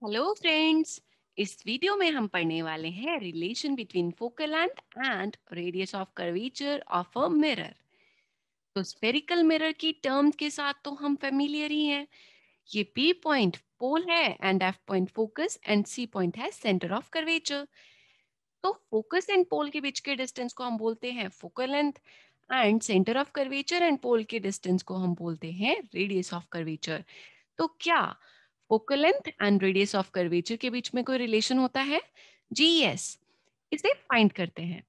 Hello friends. इस video में हम पढ़ने वाले हैं relation between focal length and radius of curvature of a mirror. तो स्फेरिकल मिरर की टर्म्स के साथ तो हम फेमिलियर ही हैं। ये पी पॉइंट पोल है and F point focus and C point है सेंटर ऑफ कर्वेचर। तो फोकस एंड पोल के बीच के डिस्टेंस को हम बोलते हैं focal length and centre of curvature and pole के डिस्टेंस को हम बोलते हैं रेडियस ऑफ कर्वेचर। तो क्या focal length and radius of curvature के बीच में कोई रिलेशन होता है? जी यस। इसे फाइंड करते हैं।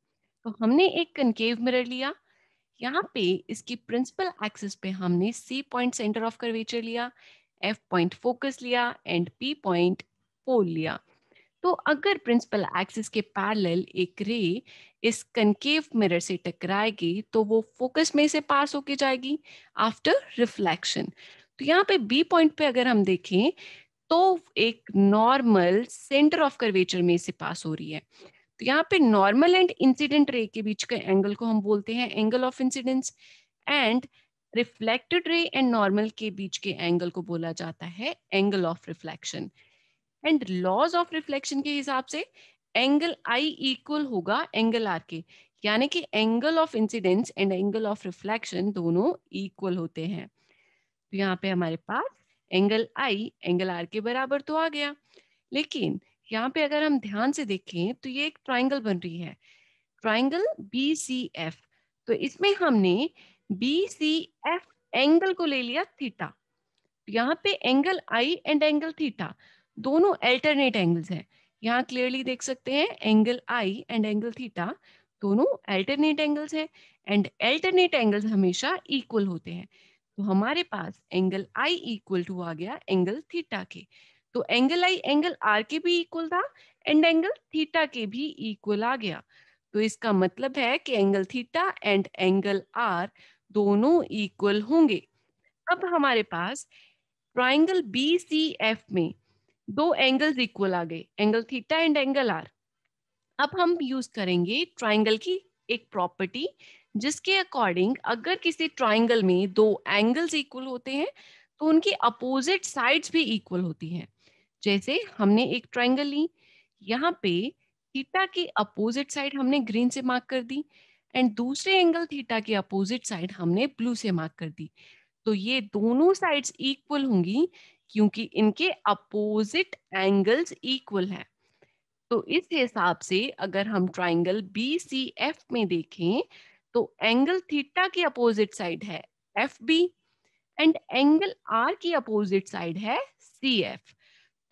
तो हमने एक कनकेव मिरर लिया। यहाँ पे इसकी प्रिंसिपल एक्सिस पे हमने C point centre of curvature लिया, एफ पॉइंट फोकस लिया एंड पी पॉइंट पोल लिया। तो अगर प्रिंसिपल एक्सिस के पैरेलल एक रे इस कनकेव मिरर से टकराएगी तो वो फोकस में से पास होके जाएगी आफ्टर रिफ्लेक्शन। तो यहाँ पे बी पॉइंट पे अगर हम देखें तो एक नॉर्मल सेंटर ऑफ कर्वेचर में से पास हो रही है। तो यहाँ पे नॉर्मल एंड इंसिडेंट रे के बीच के एंगल को हम बोलते हैं angle of incidence and reflected ray and normal के बीच के एंगल को बोला जाता है angle of reflection. And laws of reflection के हिसाब से एंगल आई इक्वल होगा एंगल आर के, यानी कि angle of incidence and angle of reflection दोनों इक्वल होते हैं। तो यहाँ पे हमारे पास एंगल आई एंगल आर के बराबर तो आ गया, लेकिन यहाँ पे अगर हम ध्यान से देखें तो ये एक ट्राइंगल बन रही है, ट्राइंगल बी सी एफ। तो इसमें हमने बी सी एफ एंगल को ले लिया थीटा। यहाँ पे angle I and angle theta दोनों अल्टरनेट एंगल्स हैं। यहाँ क्लियरली देख सकते हैं angle I and angle theta दोनों अल्टरनेट एंगल्स हैं एंड अल्टरनेट एंगल्स हमेशा इक्वल होते हैं। तो हमारे पास एंगल आई इक्वल टू आ गया एंगल थीटा के। तो एंगल आई एंगल आर के भी इक्वल था एंड एंगल थीटा के भी इक्वल आ गया। तो इसका मतलब है कि angle theta and angle R दोनों इक्वल होंगे। अब हमारे पास ट्राइंगल बी सी एफ में दो एंगल्स इक्वल आ गए, angle theta and angle R. अब हम यूज करेंगे ट्राइंगल की एक प्रॉपर्टी जिसके अकॉर्डिंग अगर किसी ट्राइंगल में दो एंगल्स इक्वल होते हैं तो उनकी अपोजिट साइड्स भी इक्वल होती हैं। जैसे हमने एक ट्राइंगल ली, यहाँ पे थीटा की अपोजिट साइड हमने ग्रीन से मार्क कर दी एंड दूसरे एंगल थीटा की अपोजिट साइड हमने ब्लू से मार्क कर दी। तो ये दोनों साइड्स इक्वल होंगी क्योंकि इनके अपोजिट एंगल्स इक्वल है। तो इस हिसाब से अगर हम ट्राइंगल बी सी एफ में देखें तो एंगल थीटा की अपोजिट साइड है F B and angle R की अपोजिट साइड है सी एफ।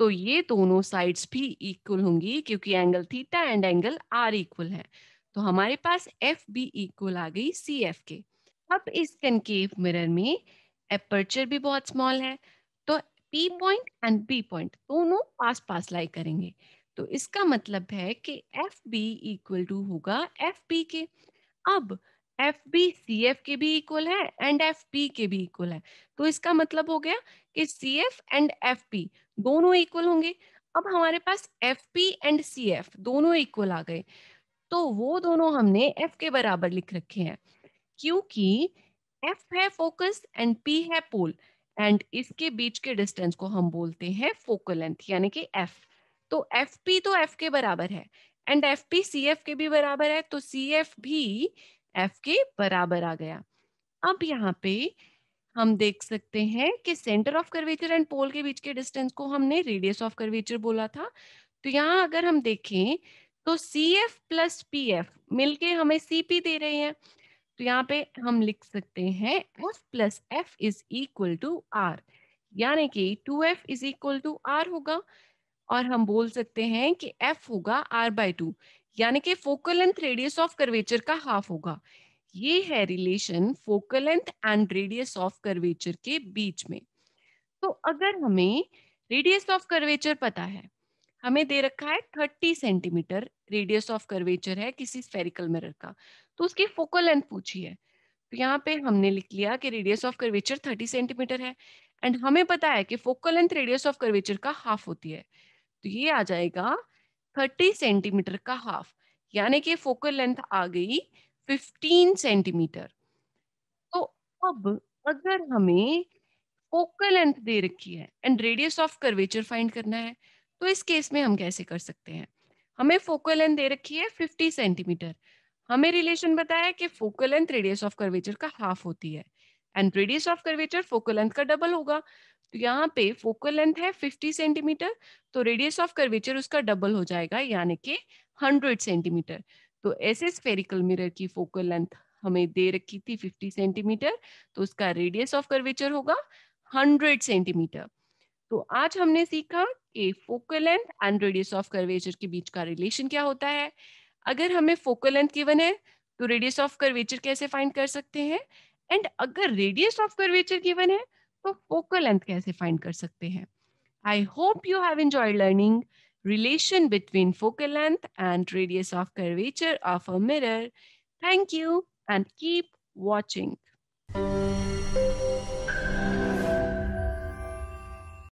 तो ये दोनों साइड्स भी इक्वल होंगी क्योंकि angle theta and angle R equal है। तो हमारे पास एफ बी इक्वल आ गई सी एफ के। अब इस कनकेव मिरर में एपर्चर भी बहुत स्मॉल है, तो P point and B point दोनों पास पास लाई करेंगे। तो इसका मतलब है कि एफ बी इक्वल टू होगा एफ बी के। अब एफ बी सी एफ के भी इक्वल है एंड एफ बी के भी इक्वल है। तो इसका मतलब हो गया कि C F and F B दोनों इक्वल होंगे। अब हमारे पास F B and C F दोनों इक्वल आ गए, तो वो दोनों हमने एफ के बराबर लिख रखे हैं क्योंकि एफ है फोकस एंड पी है पोल एंड इसके बीच के डिस्टेंस को हम बोलते हैं फोकल लेंथ यानी कि एफ। तो एफ पी तो एफ के बराबर है and F P C F के भी बराबर है, तो सी एफ भी एफ के बराबर आ गया। अब यहाँ पे हम देख सकते हैं कि centre of curvature and pole के बीच के डिस्टेंस को हमने रेडियस ऑफ कर्वेचर बोला था। तो यहाँ अगर हम देखें तो C F plus P F मिलके हमें सी पी दे रहे हैं। तो यहाँ पे हम लिख सकते हैं F plus F is equal to R, यानी कि 2f is equal to are होगा। और हम बोल सकते हैं कि f होगा r/2, यानी कि focal length radius of curvature का हाफ होगा। ये है relation focal length and radius of curvature के बीच में। तो अगर हमें रेडियस ऑफ कर्वेचर पता है, हमें दे रखा है 30 सेंटीमीटर रेडियस ऑफ कर्वेचर है किसी स्फेरिकल मिरर का, तो उसकी फोकल लेंथ पूछी है। तो यहाँ पे हमने लिख लिया कि रेडियस ऑफ कर्वेचर 30 सेंटीमीटर है एंड हमें पता है कि focal length radius of curvature का हाफ होती है। तो ये आ जाएगा 30 सेंटीमीटर का हाफ, यानी कि फोकल लेंथ आ गई 15 सेंटीमीटर। तो अब अगर हमें फोकल लेंथ दे रखी है and radius of curvature find करना है तो इस केस में हम कैसे कर सकते हैं? हमें फोकल लेंथ दे रखी है 50 सेंटीमीटर। हमें रिलेशन बताया है कि focal length radius of curvature का हाफ होती है and radius of curvature focal length का डबल होगा। तो यहाँ पे फोकल लेंथ है 50 सेंटीमीटर, तो रेडियस ऑफ कर्वेचर उसका डबल हो जाएगा यानी कि 100 सेंटीमीटर। तो ऐसे स्फेरिकल मिरर की फोकल लेंथ हमें दे रखी थी 50 सेंटीमीटर, तो उसका रेडियस ऑफ कर्वेचर होगा 100 सेंटीमीटर। तो आज हमने सीखा कि focal length and radius of curvature के बीच का रिलेशन क्या होता है। अगर हमें फोकल लेंथ गिवन है तो रेडियस ऑफ कर्वेचर कैसे फाइंड कर सकते हैं, एंड अगर रेडियस ऑफ कर्वेचर गिवन है तो फोकल लेंथ कैसे फाइंड कर सकते हैं। I hope you have enjoyed learning relation between focal length and radius of curvature of a mirror. Thank you and keep watching.